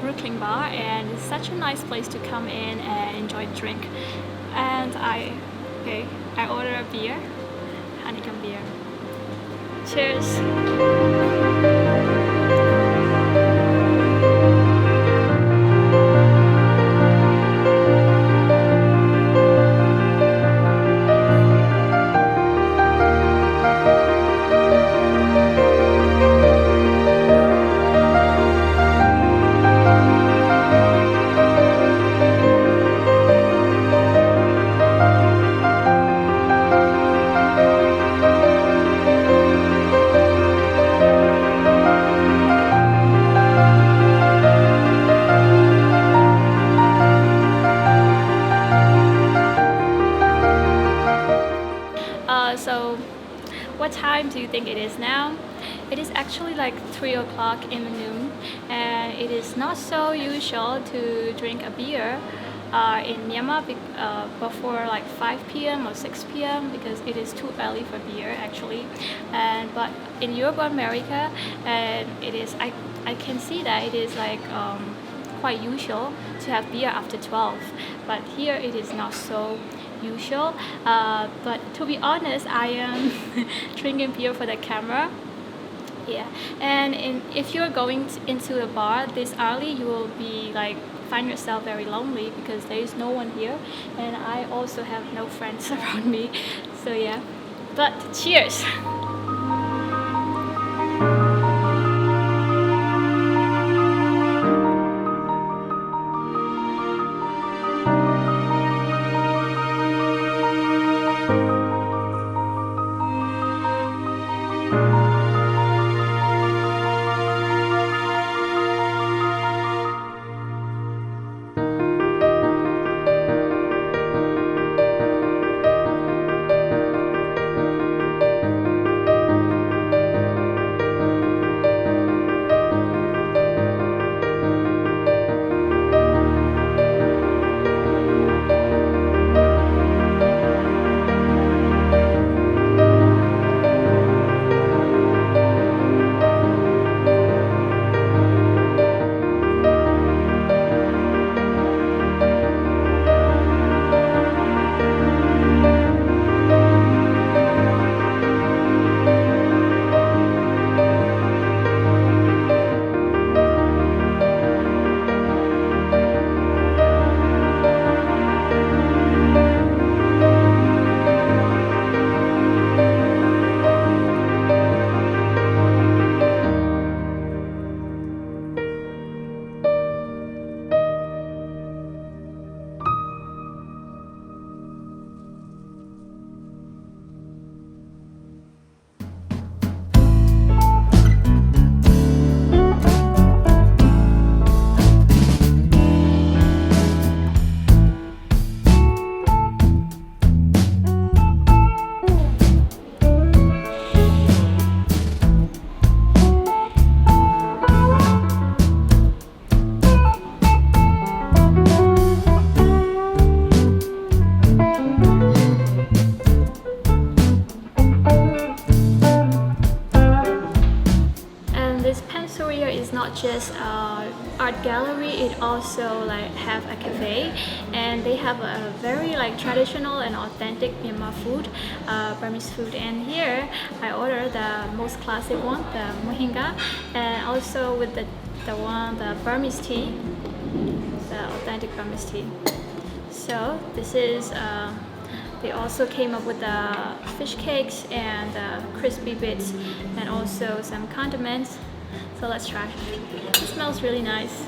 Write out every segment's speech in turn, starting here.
Brooklyn bar, and it's such a nice place to come in and enjoy a drink. And I order a beer, honeycomb beer. Cheers! So what time do you think it is now? It is actually like 3 o'clock in the noon, and it is not so usual to drink a beer in Myanmar before like 5 p.m. or 6 p.m. because it is too early for beer actually. But in Europe or America, it is I can see that it is like quite usual to have beer after 12, but here it is not so usual. But to be honest, I am drinking beer for the camera. Yeah, and if you're going into a bar this early, you will be like find yourself very lonely because there is no one here, and I also have no friends around me. So yeah, but cheers! Pansuriya is not just art gallery, it also like have a cafe, and they have a very like traditional and authentic Myanmar food, Burmese food. And here I ordered the most classic one, the mohinga, and also with the Burmese tea, the authentic Burmese tea. So this is they also came up with the fish cakes and crispy bits and also some condiments. So let's try. It smells really nice.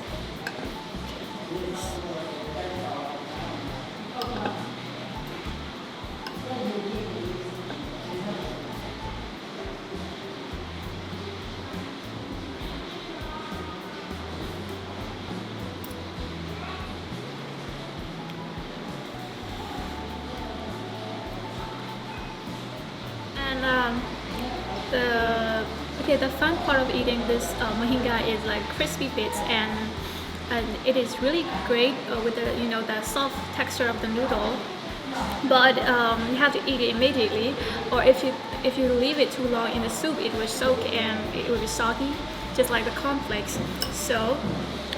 The fun part of eating this mohinga is like crispy bits, and it is really great with the the soft texture of the noodle. But you have to eat it immediately, or if you leave it too long in the soup, it will soak and it will be soggy, just like the cornflakes. So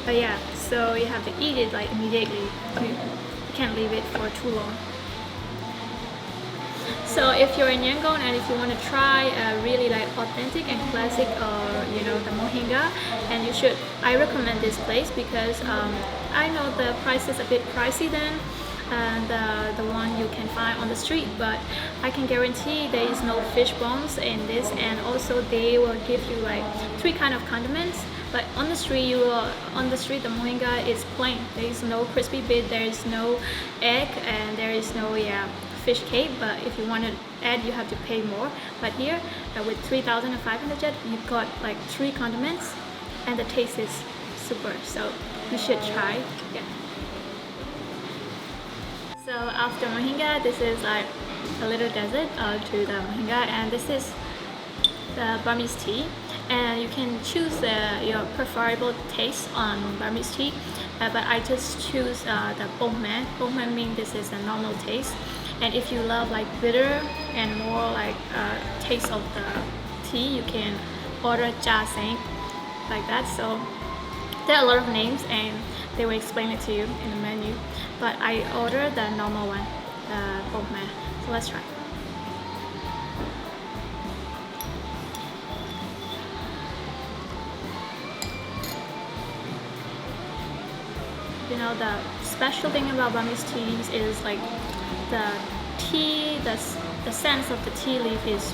But yeah, so you have to eat it like immediately. You can't leave it for too long. So if you're in Yangon and if you want to try a really like authentic and classic, you know, the mohinga, and I recommend this place because I know the price is a bit pricey then, the one you can find on the street, but I can guarantee there is no fish bones in this, and also they will give you like 3 kind of condiments. But on the street, the mohinga is plain. There is no crispy bit, there is no egg, and there is no fish cake. But if you want to add, you have to pay more. But here, with 3,500 baht, you've got like 3 condiments, and the taste is super. So you should try. Yeah. So after mohinga, this is like a little dessert to the mohinga, and this is the Burmese tea. And you can choose your preferable taste on Burmese tea, but I just choose the BURMAN. BURMAN means this is a normal taste. And if you love like bitter and more like taste of the tea, you can order cha sang like that. So there are a lot of names and they will explain it to you in the menu. But I ordered the normal one, the BURMAN. So let's try. You know, the special thing about Burmese teas is like the tea, the sense of the tea leaf is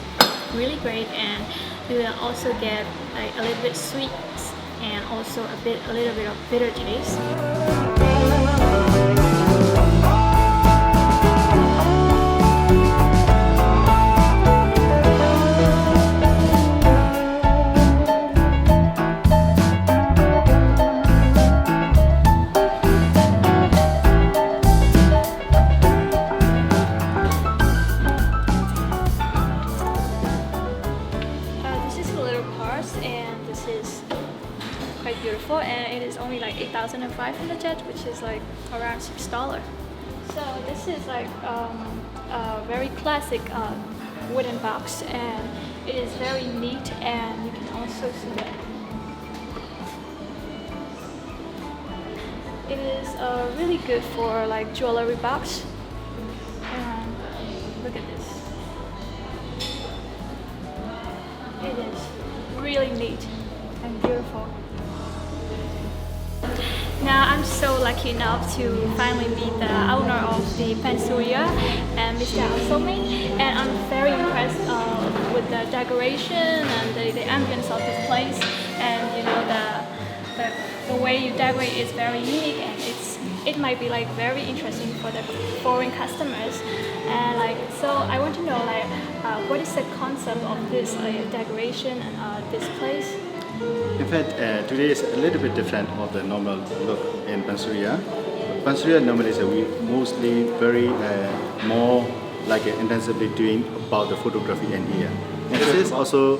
really great, and you will also get like a little bit sweet and also a little bit of bitter taste. And this is quite beautiful, and it is only like 8,500 baht, which is like around $6. So this is like a very classic wooden box, and it is very neat, and you can also see that it is really good for like jewelry box. And look at this. It is really neat and beautiful. Now I'm so lucky enough to finally meet the owner of the Pansuriya, and Mr. Asoming, and I'm very impressed with the decoration and the ambience of this place, and you know the way you decorate is very unique, and it might be like very interesting for the foreign customers. And like, so I want to know like what is the concept of this decoration and this place? In fact, today is a little bit different of the normal look in Pansuriya. Pansuriya normally is mostly very more like intensively doing about the photography in here. And this is also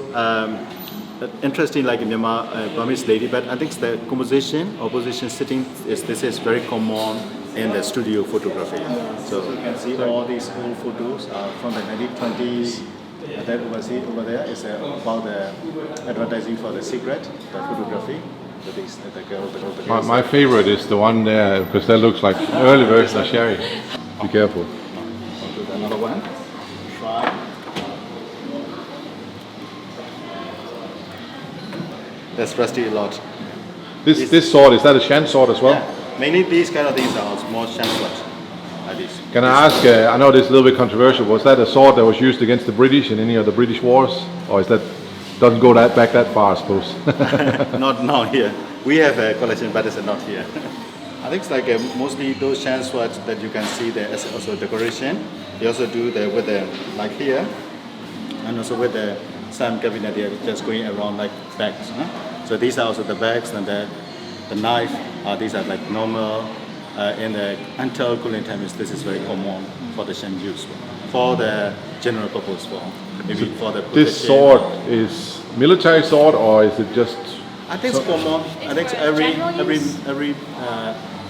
interesting, like in Myanmar, Burmese lady, but I think the composition or position sitting this is very common in the studio photography. Yes. So you can see all these old photos from the 1920s. That over there is about the advertising for the cigarette, the photography. My favorite is the one there, because that looks like early version of Shary. Be careful. On to another one. Try. That's rusty a lot. This sword, is that a Shan sword as well? Yeah. Mainly these kind of things are more Shan swords. Can I ask, I know this is a little bit controversial, was that a sword that was used against the British in any of the British wars? Or is that, doesn't go back that far, I suppose? Not here. We have a collection, but it's not here. I think it's like mostly those Shan swords that you can see there as also decoration. They also do with the, like here, and also with the some cabinet here, just going around like bags. Huh? So these are also the bags, and the knife, these are like normal. In the until colonial times, this is very common for the Shan use for the general purpose maybe for the protection. This sword is military sword, or is it just? I think it's common. I think every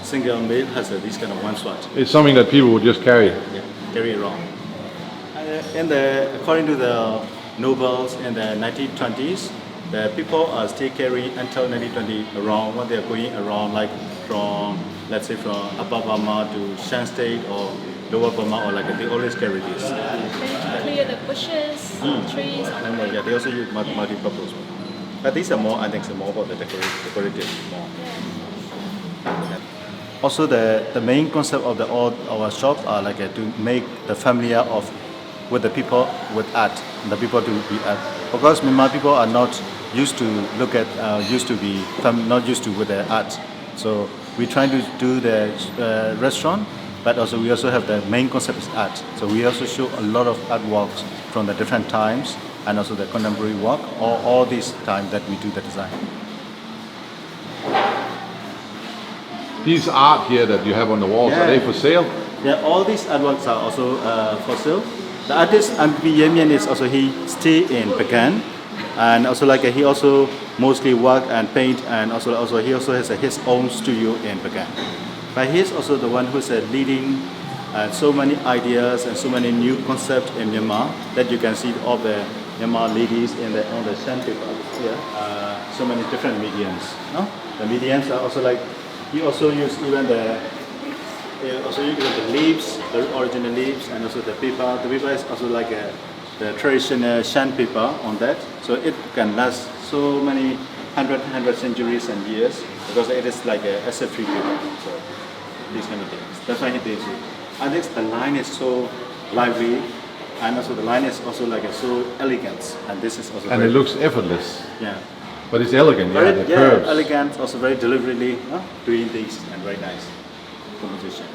single male has this kind of one sword. It's something that people would just carry. Yeah, carry around. According to the nobles in the 1920s, the people are still carry until 1920 around when they are going around, like from, let's say, from Upper Burma to Shan State or Lower Burma, or like they always carry this. They clear the bushes, trees. And yeah, they also use multi-purpose one. But these are more, I think, more for the decorative more. Also, the main concept of all our shops are like to make the familiar of with the people with art, the people to be art. Because Myanmar people are not used to look at, not used to with the art. So we try to do the restaurant, but also we also have the main concept is art. So we also show a lot of artworks from the different times and also the contemporary work, all this time that we do the design. These art here that you have on the walls, are they for sale? Yeah, all these artworks are also for sale. The artist Ampi Yemian is also, he stay in Pekan, and also like he also mostly work and paint, and also he also has his own studio in Pekan. But he is also the one who's leading so many ideas and so many new concepts in Myanmar that you can see all the Myanmar ladies on the sand paper here. So many different mediums. No? The mediums are also like, he also use even the leaves, the original leaves, and also the paper. The paper is also like the traditional sand paper on that, so it can last so many hundred centuries and years because it is like a acid-free paper. So these kind of things. That's why he did it. I think the line is so lively, and also the line is also like so elegant, and this is also. And it looks effortless. Yeah. But it's elegant, Very, the curves. elegant, also very deliberately doing things, and very nice composition.